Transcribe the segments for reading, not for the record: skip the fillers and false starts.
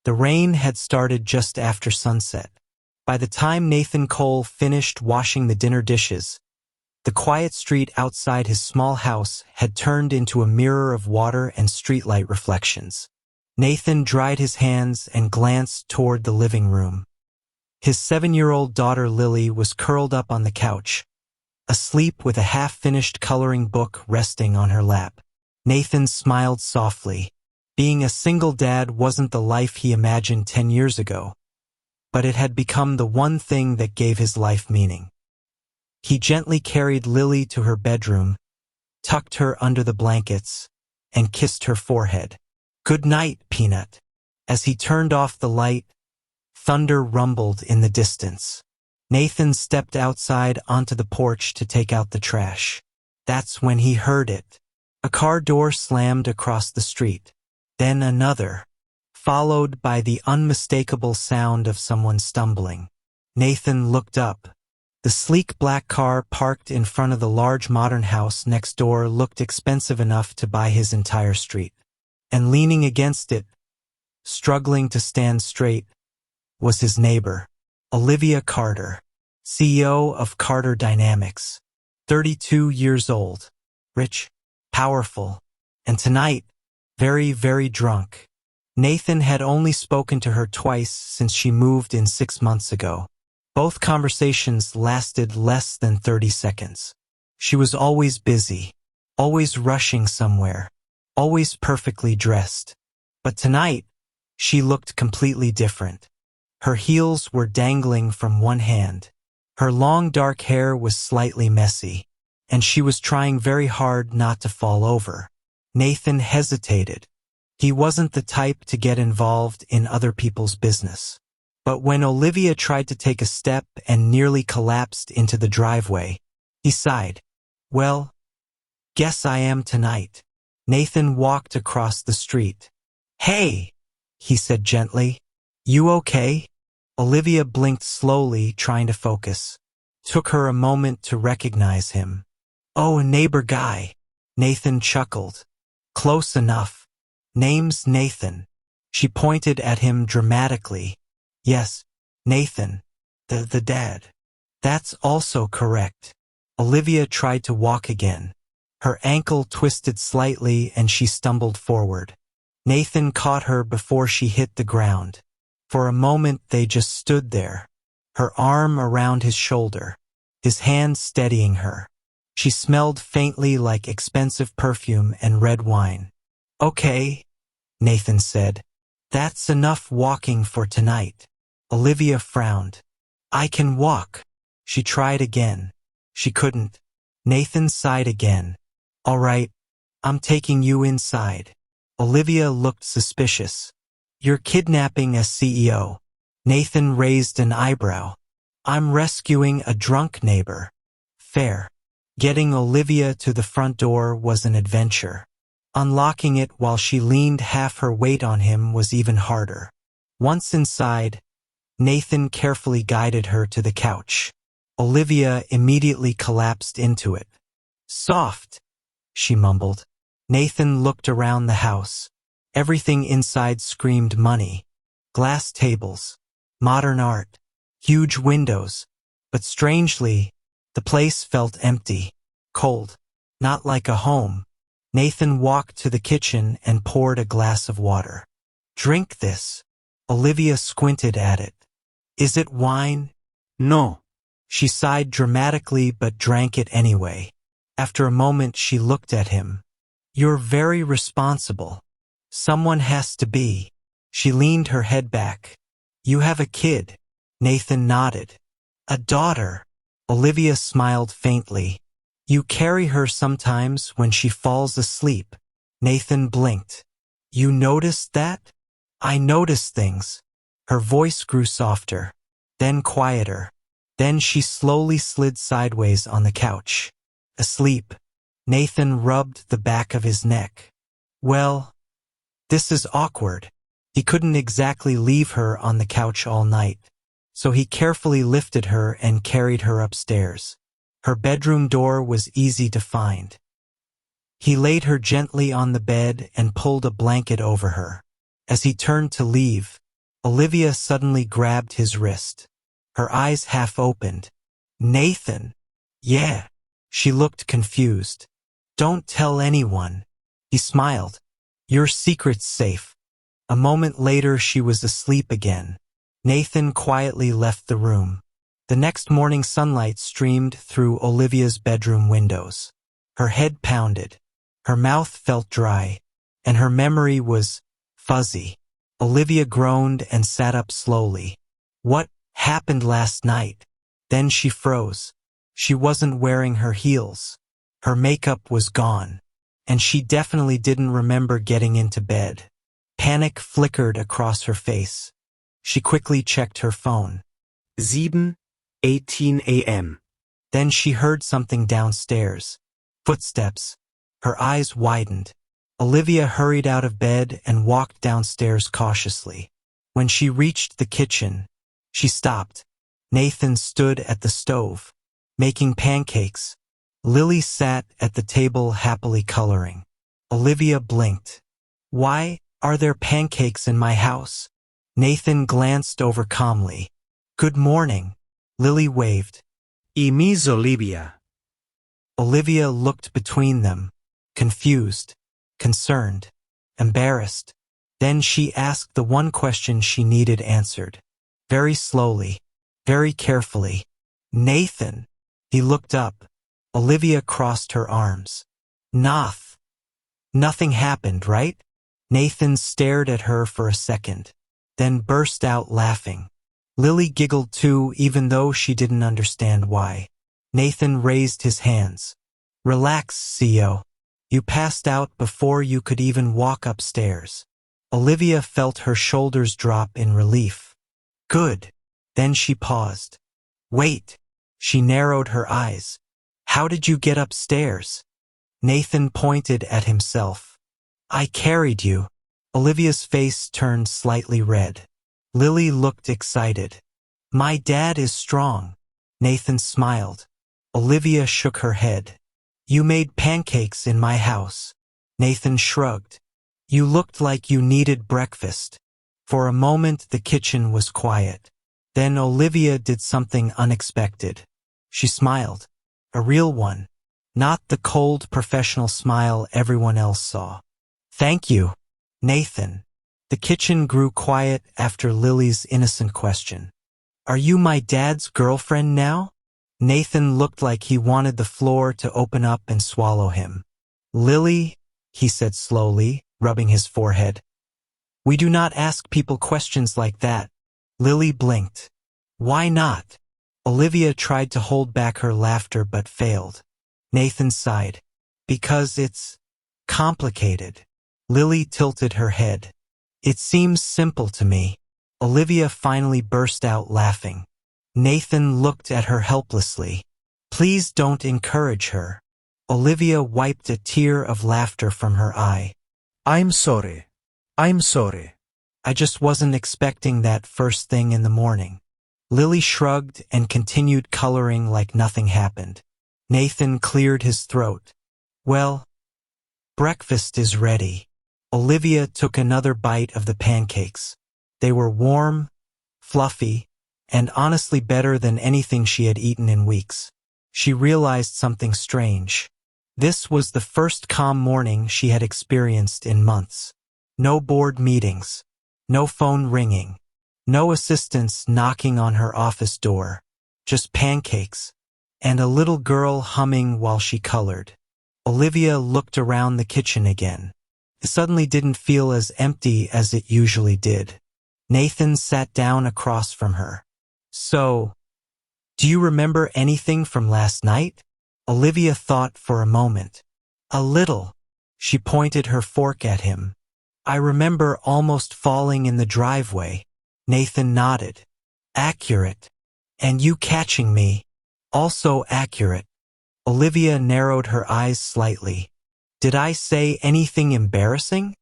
The rain had started just after sunset. By the time Nathan Cole finished washing the dinner dishes, the quiet street outside his small house had turned into a mirror of water and streetlight reflections. Nathan dried his hands and glanced toward the living room. His 7-year-old daughter Lily was curled up on the couch, asleep with a half-finished coloring book resting on her lap. Nathan smiled softly. Being a single dad wasn't the life he imagined 10 years ago, but it had become the one thing that gave his life meaning. He gently carried Lily to her bedroom, tucked her under the blankets, and kissed her forehead. "Good night, Peanut." As he turned off the light, thunder rumbled in the distance. Nathan stepped outside onto the porch to take out the trash. That's when he heard it. A car door slammed across the street, then another, followed by the unmistakable sound of someone stumbling. Nathan looked up. The sleek black car parked in front of the large modern house next door looked expensive enough to buy his entire street. And leaning against it, struggling to stand straight, was his neighbor, Olivia Carter, CEO of Carter Dynamics, 32 years old, rich, powerful, and tonight, very, very drunk. Nathan had only spoken to her twice since she moved in 6 months ago. Both conversations lasted less than 30 seconds. She was always busy, always rushing somewhere, always perfectly dressed. But tonight, she looked completely different. Her heels were dangling from one hand. Her long dark hair was slightly messy, and she was trying very hard not to fall over. Nathan hesitated. He wasn't the type to get involved in other people's business. But when Olivia tried to take a step and nearly collapsed into the driveway, he sighed. "Well, guess I am tonight." Nathan walked across the street. "Hey," he said gently. "You okay?" Olivia blinked slowly, trying to focus. Took her a moment to recognize him. "Oh, a neighbor guy." Nathan chuckled. "Close enough. Name's Nathan." She pointed at him dramatically. "Yes, Nathan, the dad." "That's also correct." Olivia tried to walk again. Her ankle twisted slightly and she stumbled forward. Nathan caught her before she hit the ground. For a moment they just stood there, her arm around his shoulder, his hand steadying her. She smelled faintly like expensive perfume and red wine. "Okay," Nathan said. "That's enough walking for tonight." Olivia frowned. "I can walk." She tried again. She couldn't. Nathan sighed again. "All right, I'm taking you inside." Olivia looked suspicious. "You're kidnapping a CEO." Nathan raised an eyebrow. "I'm rescuing a drunk neighbor." Fair. Getting Olivia to the front door was an adventure. Unlocking it while she leaned half her weight on him was even harder. Once inside, Nathan carefully guided her to the couch. Olivia immediately collapsed into it. "Soft," she mumbled. Nathan looked around the house. Everything inside screamed money. Glass tables, modern art, huge windows. But strangely, the place felt empty, cold, not like a home. Nathan walked to the kitchen and poured a glass of water. "Drink this." Olivia squinted at it. "Is it wine?" "No." She sighed dramatically but drank it anyway. After a moment she looked at him. "You're very responsible. Someone has to be." She leaned her head back. "You have a kid." Nathan nodded. "A daughter." Olivia smiled faintly. "You carry her sometimes when she falls asleep." Nathan blinked. "You noticed that?" "I notice things." Her voice grew softer, then quieter. Then she slowly slid sideways on the couch. Asleep. Nathan rubbed the back of his neck. "Well, this is awkward." He couldn't exactly leave her on the couch all night, so he carefully lifted her and carried her upstairs. Her bedroom door was easy to find. He laid her gently on the bed and pulled a blanket over her. As he turned to leave, Olivia suddenly grabbed his wrist. Her eyes half opened. Nathan. Yeah. She looked confused. Don't tell anyone. He smiled. Your secret's safe. A moment later she was asleep again. Nathan quietly left the room. The next morning sunlight streamed through Olivia's bedroom windows. Her head pounded. Her mouth felt dry. And her memory was fuzzy. Olivia groaned and sat up slowly. What happened last night? Then she froze. She wasn't wearing her heels. Her makeup was gone. And she definitely didn't remember getting into bed. Panic flickered across her face. She quickly checked her phone. 7:18 a.m. Then she heard something downstairs. Footsteps. Her eyes widened. Olivia hurried out of bed and walked downstairs cautiously. When she reached the kitchen, she stopped. Nathan stood at the stove, making pancakes. Lily sat at the table happily coloring. Olivia blinked. Why are there pancakes in my house? Nathan glanced over calmly. Good morning. Lily waved. Y Miss Olivia. Olivia looked between them, confused, concerned, embarrassed. Then she asked the one question she needed answered. Very slowly, very carefully. Nathan. He looked up. Olivia crossed her arms. Nothing happened, right? Nathan stared at her for a second, then burst out laughing. Lily giggled too, even though she didn't understand why. Nathan raised his hands. Relax, CEO. You passed out before you could even walk upstairs. Olivia felt her shoulders drop in relief. Good. Then she paused. Wait. She narrowed her eyes. How did you get upstairs? Nathan pointed at himself. I carried you. Olivia's face turned slightly red. Lily looked excited. My dad is strong. Nathan smiled. Olivia shook her head. You made pancakes in my house. Nathan shrugged. You looked like you needed breakfast. For a moment the kitchen was quiet. Then Olivia did something unexpected. She smiled. A real one. Not the cold professional smile everyone else saw. Thank you, Nathan. The kitchen grew quiet after Lily's innocent question. Are you my dad's girlfriend now? Nathan looked like he wanted the floor to open up and swallow him. Lily, he said slowly, rubbing his forehead. We do not ask people questions like that. Lily blinked. Why not? Olivia tried to hold back her laughter but failed. Nathan sighed. Because it's complicated. Lily tilted her head. It seems simple to me. Olivia finally burst out laughing. Nathan looked at her helplessly. Please don't encourage her. Olivia wiped a tear of laughter from her eye. I'm sorry. I just wasn't expecting that first thing in the morning. Lily shrugged and continued coloring like nothing happened. Nathan cleared his throat. Well, breakfast is ready. Olivia took another bite of the pancakes. They were warm, fluffy, and honestly better than anything she had eaten in weeks. She realized something strange. This was the first calm morning she had experienced in months. No board meetings, no phone ringing, no assistants knocking on her office door, just pancakes, and a little girl humming while she colored. Olivia looked around the kitchen again. It suddenly didn't feel as empty as it usually did. Nathan sat down across from her. So, do you remember anything from last night? Olivia thought for a moment. A little. She pointed her fork at him. I remember almost falling in the driveway. Nathan nodded. Accurate. And you catching me. Also accurate. Olivia narrowed her eyes slightly. Did I say anything embarrassing?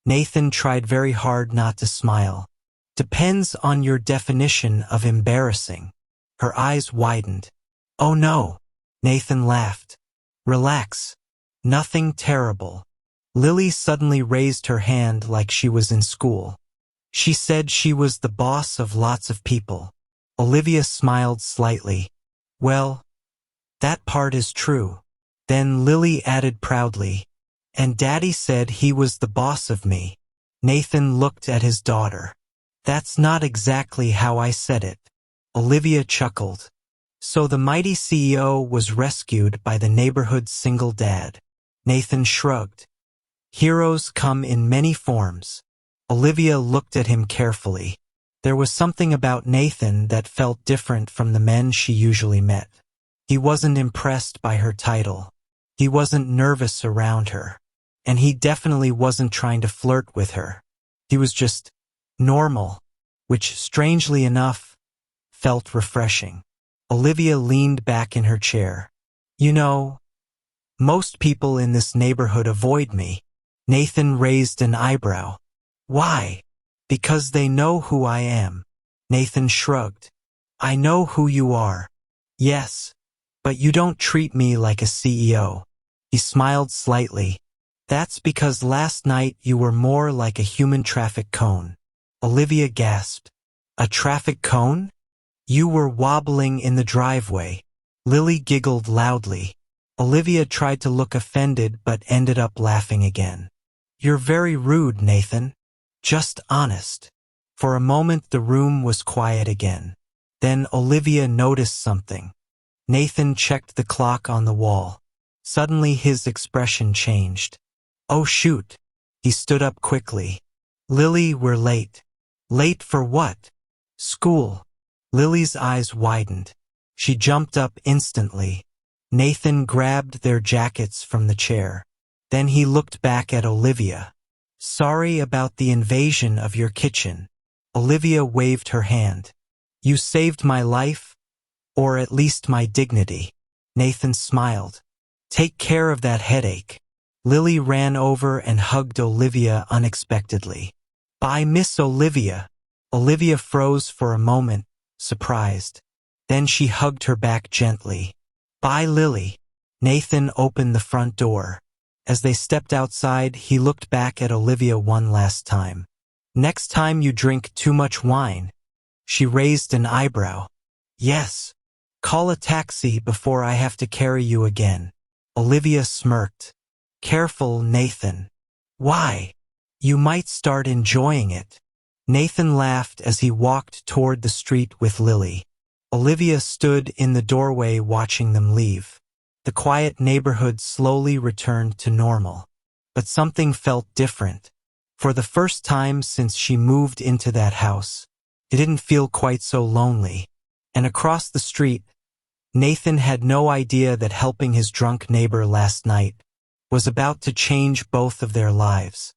Nathan tried very hard not to smile. Depends on your definition of embarrassing. Her eyes widened. Oh no. Nathan laughed. Relax. Nothing terrible. Lily suddenly raised her hand like she was in school. She said she was the boss of lots of people. Olivia smiled slightly. Well, that part is true. Then Lily added proudly, and Daddy said he was the boss of me. Nathan looked at his daughter. That's not exactly how I said it. Olivia chuckled. So the mighty CEO was rescued by the neighborhood's single dad. Nathan shrugged. Heroes come in many forms. Olivia looked at him carefully. There was something about Nathan that felt different from the men she usually met. He wasn't impressed by her title. He wasn't nervous around her. And he definitely wasn't trying to flirt with her. He was just normal, which, strangely enough, felt refreshing. Olivia leaned back in her chair. You know, most people in this neighborhood avoid me. Nathan raised an eyebrow. Why? Because they know who I am. Nathan shrugged. I know who you are. Yes, but you don't treat me like a CEO. He smiled slightly. That's because last night you were more like a human traffic cone. Olivia gasped. A traffic cone? You were wobbling in the driveway. Lily giggled loudly. Olivia tried to look offended but ended up laughing again. You're very rude, Nathan. Just honest. For a moment the room was quiet again. Then Olivia noticed something. Nathan checked the clock on the wall. Suddenly his expression changed. Oh shoot. He stood up quickly. Lily, we're late. Late for what? School. Lily's eyes widened. She jumped up instantly. Nathan grabbed their jackets from the chair. Then he looked back at Olivia. Sorry about the invasion of your kitchen. Olivia waved her hand. You saved my life, or at least my dignity. Nathan smiled. Take care of that headache. Lily ran over and hugged Olivia unexpectedly. Bye, Miss Olivia. Olivia froze for a moment, surprised. Then she hugged her back gently. Bye, Lily. Nathan opened the front door. As they stepped outside, he looked back at Olivia one last time. Next time you drink too much wine. She raised an eyebrow. Yes. Call a taxi before I have to carry you again. Olivia smirked. Careful, Nathan. Why? You might start enjoying it. Nathan laughed as he walked toward the street with Lily. Olivia stood in the doorway watching them leave. The quiet neighborhood slowly returned to normal. But something felt different. For the first time since she moved into that house, it didn't feel quite so lonely. And across the street, Nathan had no idea that helping his drunk neighbor last night was about to change both of their lives.